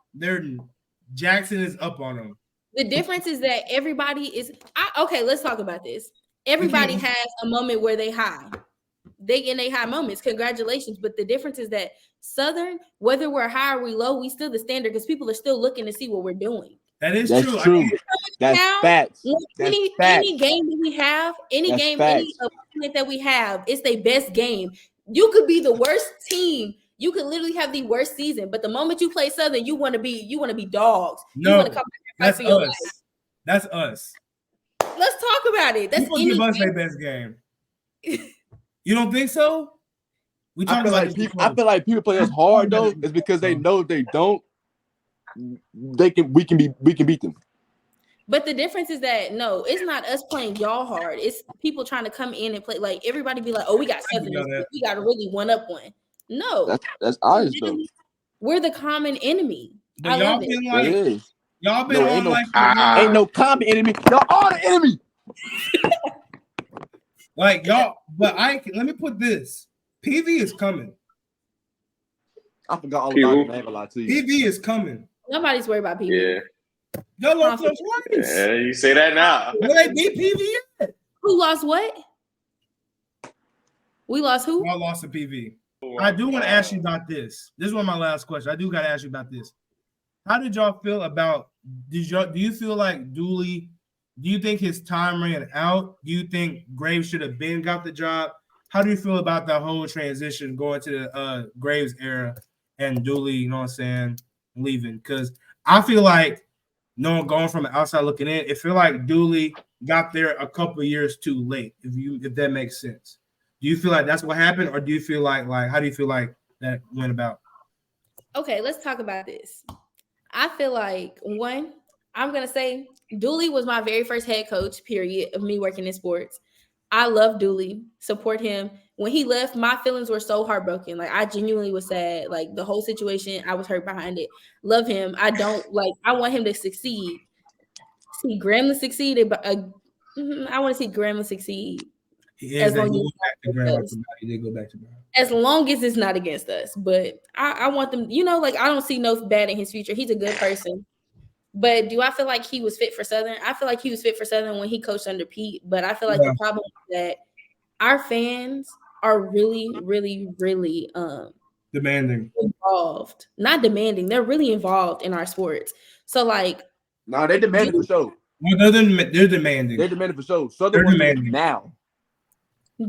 Jackson is up on them. The difference is that everybody is okay. Let's talk about this. Everybody has a moment where they high. They in their high moments. Congratulations. But the difference is that Southern, whether we're high or we low, we still the standard because people are still looking to see what we're doing. That's true. That's facts. Any game that we have, any opponent that we have, it's their best game. You could be the worst team. You could literally have the worst season, but the moment you play Southern, you want to be dogs. No, you want to come that's us. That's us. Let's talk about it. That's give us their best game. You don't think so? I feel like people play us hard though. It's because they know if they don't, we can beat them. But the difference is that no, it's not us playing y'all hard. It's people trying to come in and play. Like everybody be like, "Oh, we got Southern. We got to really one up one." No, that's ours though. We're the common enemy. But I love it. Y'all been ain't no common enemy. Y'all are the enemy. Like y'all, but let me put this. PV is coming. I forgot all about it. I ain't gonna lie to you. PV is coming. Nobody's worried about PV. Yeah. Y'all lost twice. Yeah, you say that now. Will they beat PV yet? Who lost what? We lost who? Y'all lost to PV. I do want to ask you about this. This is one of my last questions. I do got to ask you about this. How did y'all feel about? Do you feel like Dooley? Do you think his time ran out? Do you think Graves should have got the job? How do you feel about that whole transition going to the Graves era and Dooley? You know what I'm saying? Leaving, because I feel like going from the outside looking in, it feel like Dooley got there a couple of years too late. If that makes sense. Do you feel like that's what happened, or do you feel like how do you feel like that went about? Okay, let's talk about this. I feel like I'm gonna say Dooley was my very first head coach, period, of me working in sports. I love Dooley, support him. When he left, my feelings were so heartbroken. Like I genuinely was sad. Like the whole situation, I was hurt behind it. Love him. I want him to succeed. See Grambling succeed, but I want to see Grambling succeed. As long as it's not against us. But I want them, I don't see no bad in his future. He's a good person. But do I feel like he was fit for Southern? I feel like he was fit for Southern when he coached under Pete. But I feel like the problem is that our fans are really, really, really demanding. Involved. Not demanding. They're really involved in our sports. So like they demanded for sure. Well, they're demanding. They're demanding for sure. Southern demanding now.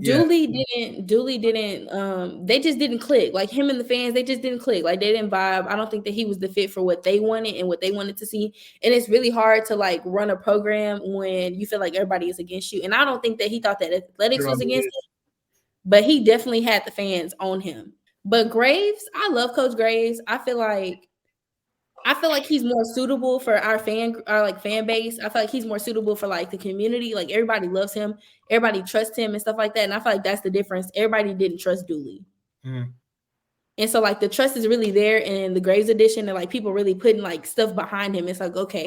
Dooley didn't they just didn't click. Like him and the fans, they just didn't click. Like they didn't vibe. I don't think that he was the fit for what they wanted and what they wanted to see. And it's really hard to like run a program when you feel like everybody is against you. And I don't think that he thought that athletics was against him, but he definitely had the fans on him. But Graves, I love Coach Graves. I feel like he's more suitable for our fan base. I feel like he's more suitable for like the community. Like everybody loves him, everybody trusts him and stuff like that. And I feel like that's the difference. Everybody didn't trust Dooley. And so like the trust is really there in the Graves edition, and like people really putting like stuff behind him. It's like, okay,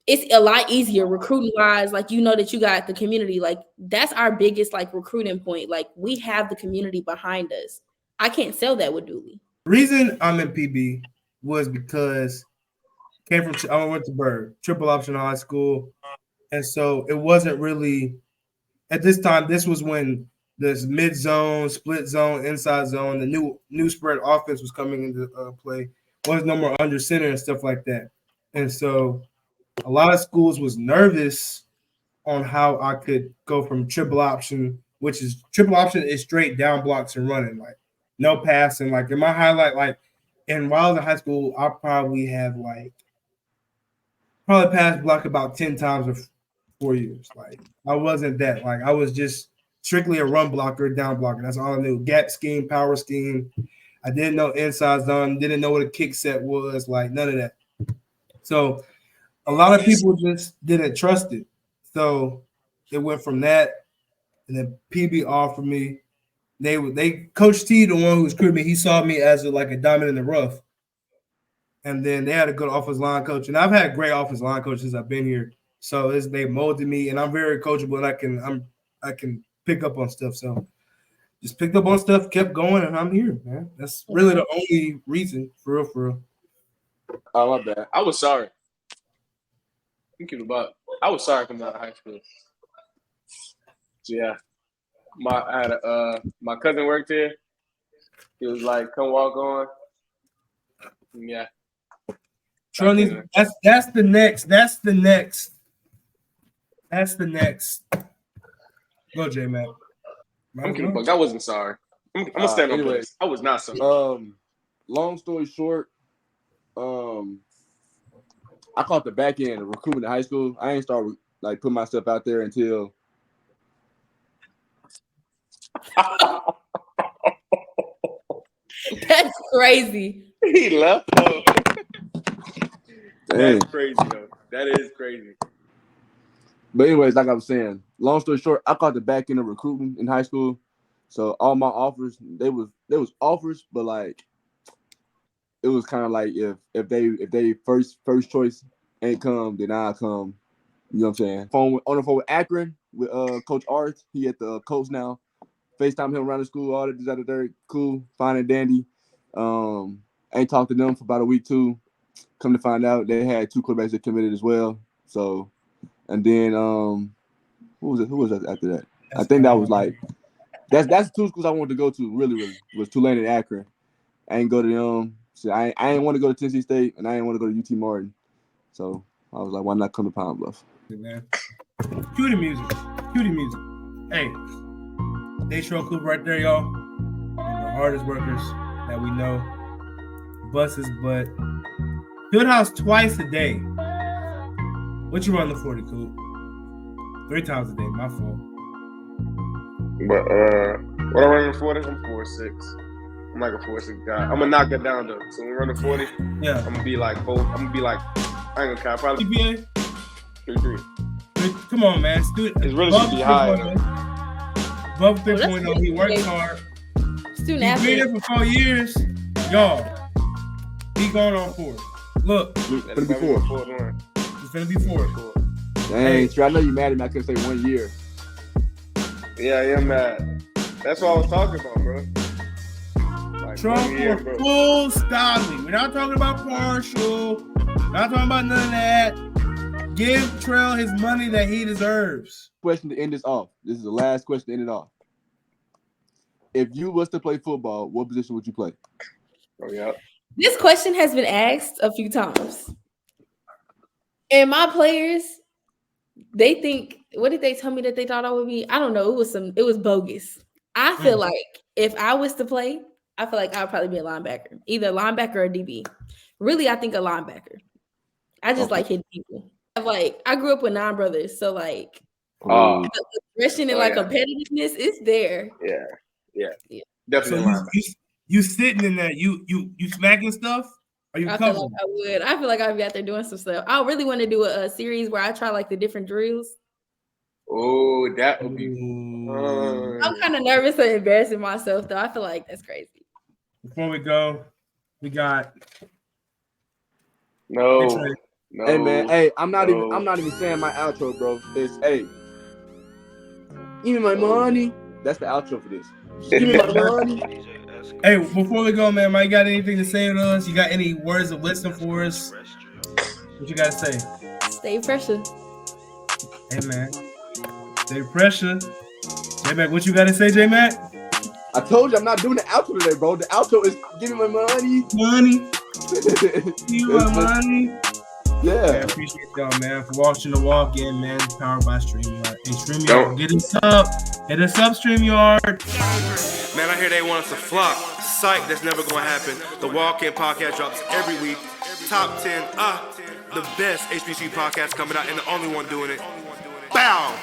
it's a lot easier recruiting wise. Like, that you got the community. Like that's our biggest like recruiting point. Like we have the community behind us. I can't sell that with Dooley. The reason I'm in PB was because I went to Berg, triple option high school. And so it wasn't really, at this time, this was when this mid zone, split zone, inside zone, the new spread offense was coming into play. Was no more under center and stuff like that. And so a lot of schools was nervous on how I could go from triple option, which is triple option is straight down blocks and running, like no passing. Like in my highlight, like, and while I was in high school, I probably have passed block about 10 times in 4 years. Like I wasn't that. Like I was just strictly a run blocker, down blocker. That's all I knew. Gap scheme, power scheme. I didn't know inside zone. Didn't know what a kick set was. Like none of that. So a lot of people just didn't trust it. So it went from that, and then PB offered me. They Coach T, the one who was recruiting me, he saw me as a diamond in the rough. And then they had a good offensive line coach. And I've had great offensive line coaches since I've been here. So they molded me, and I'm very coachable, and I can pick up on stuff. So just picked up on stuff, kept going, and I'm here, man. That's really the only reason, for real. Oh, my bad. I was sorry. I was sorry coming out of high school. So yeah. My cousin worked here. He was like, "Come walk on." Yeah. That's the next. Go, J-Mac. I wasn't sorry. I'm gonna stand on place. I was not sorry. Long story short, I caught the back end of recruitment in high school. I ain't started putting myself out there until. That's crazy. He left. That's crazy, though. That is crazy. But anyways, like I was saying, long story short, I caught the back end of recruiting in high school. So all my offers, they was offers, but it was kind of like if they first choice ain't come, then I'll come. You know what I'm saying? On the phone with Akron with Coach Art. He at the coach now. FaceTime him around the school, all that very cool, fine and dandy. Ain't talked to them for about a week too. Come to find out, they had 2 quarterbacks that committed as well. So, and then who was that after that? I think that was that's 2 schools I wanted to go to. Really was Tulane and Akron. I ain't go to them. So I ain't want to go to Tennessee State, and I ain't want to go to UT Martin. So I was like, why not come to Pine Bluff? Man, cue the music. Hey. dc.coop right there, y'all. One of the hardest workers that we know. Buses, but field house twice a day. What you run the 40, Coop? 3 times a day, my fault. But what I run the 40, I'm 4'6". I'm like a 4'6" guy. I'm gonna knock it down though. So when we run the 40, yeah, I'm gonna be like I ain't gonna count, probably CPA 3'3". Come on, man. It's really should be high. above 3.0. He works hard. Student He's been athlete. here for 4 years. Y'all, he going on 4. Look, It's gonna be 4. it's gonna be 4. Dang, Trell, I know you mad at me. I couldn't say 1 year. Yeah, I am mad. That's what I was talking about, bro. Like, Trump 1 year, for bro. full scholarly. We're not talking about partial. Not talking about none of that. Give Trell his money that he deserves. Question to end this off. This is the last question to end it off. If you was to play football, what position would you play? Oh, yeah. This question has been asked a few times. And my players, they think, what did they tell me that they thought I would be? I don't know. It was bogus. I feel like if I was to play, I feel like I would probably be a linebacker, either a linebacker or a DB. Really, I think a linebacker. I just like hitting people. I grew up with 9 brothers, so like the aggression and competitiveness is there. Yeah. Definitely. So you sitting in that, you smacking stuff? Are you I comfortable? feel like I would. I feel like I'd be out there doing some stuff. I really want to do a series where I try like the different drills. Oh, that would be Ooh. I'm kind of nervous and embarrassing myself though. I feel like that's crazy. Before we go, we got no. Hey man, hey, I'm not even saying my outro, bro. It's hey, give me my money. That's the outro for this. Give me my money. Hey, before we go, man, Mike, got anything to say to us? You got any words of wisdom for us? What you got to say? Stay Pressuh. Hey, man. Stay Pressuh. J-Mac, what you got to say, J-Mac? I told you I'm not doing the outro today, bro. The outro is give me my money. Money. Give me my money. Yeah. I appreciate y'all, man, for watching the walk-in, man. Powered by StreamYard. Hey, StreamYard, get us up. Hit us up, StreamYard. Man, I hear they want us to flop. Psych, that's never gonna happen. The Walk-In podcast drops every week. Top 10, the best HBC podcast coming out and the only one doing it. Bow!